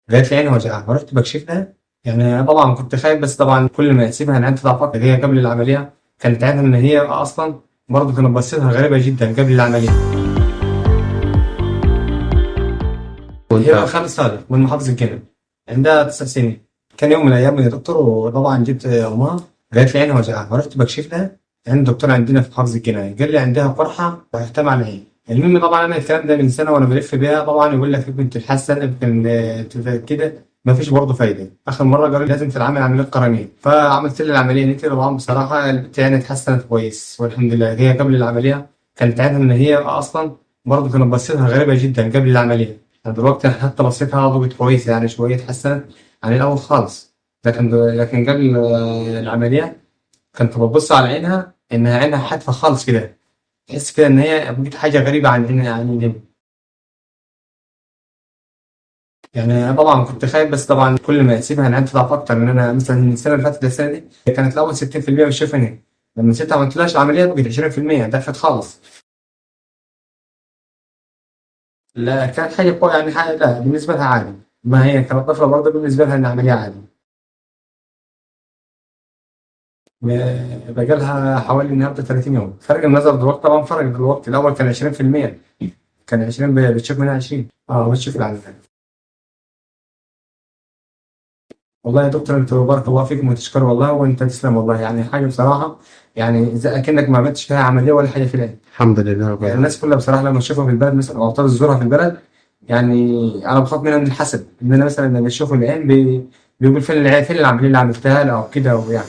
جات لي عين وجعها فرحت بكشفها. يعني طبعا كنت خايف، بس طبعا كل ما اسيبها انا عندي ضعفات اللي هي قبل العمليه. كانت عينها ان هي اصلا برضه كانت بصيتها غريبه جدا قبل العمليه. هي وانت خالد صالح من محافظه الجنوب، عندها 9 سنين. كان يوم من الايام يا دكتور، وطبعا جبت امها. جات لي عينها وجعها فرحت بكشف لها عند دكتور عندنا في محافظه الجنوب، قال لي عندها قرحه وهتم على العين. المهم طبعا انا الكلام ده من سنه وانا بلف بيها، طبعا يقول لك يمكن تتحسن يمكن كده. ما فيش برضه فايده. اخر مره قالوا لي لازم تتعمل عمليه قرنيه، فعملت لي العمليه دي. طبعا بصراحه البت يعني اتحسنت كويس والحمد لله. هي قبل العمليه كانت عينها ان هي اصلا برضه كانت بصيتها غريبه جدا قبل العمليه. دلوقتي أنا حتى بصيتها ضغط كويس، يعني شويه اتحسنت عن الاول خالص. لكن قبل العمليه كنت ببص على عينها انها عينها حادفه خالص كده. تحس كده ان هي بقت حاجه غريبه عن عينها، عن الجنب. يعني أنا طبعا كنت خايف، بس طبعا كل ما اسيبها انا عندي ضعف اكتر. ان انا مثلا السنه اللي فاتت السنه دي كانت الاول 60% والشفني. لما نسيتها ما عملتلهاش العمليه بقت 20% ضعفت خالص. لا كانت حاجه قويه، يعني حاجه لا بالنسبه لها عادي. ما هي كانت طفله برضه بالنسبه لها العمليه عادي. بقى لها حوالي النهارده 30 يوم. فرق النظر دلوقتي طبعا فرق دلوقتي. الاول كان 20%، كان 20 بتشوف منها 20. بتشوف العدد. والله يا دكتور انت بارك الله فيكم وتشكر والله، وانت تسلم والله. يعني حاجه بصراحه، يعني اذا اكنك ما عملتش فيها عمليه ولا حاجه في العين. الحمد لله رب يعني العالمين. الناس كلها بصراحه لما تشوفها في البلد مثلا او تزورها في البلد، يعني انا بخاف منها من الحسد. ان انا مثلا لما يشوفوا العين بيقول فين العين، فين العمليه اللي عملتها له او كده، ويعني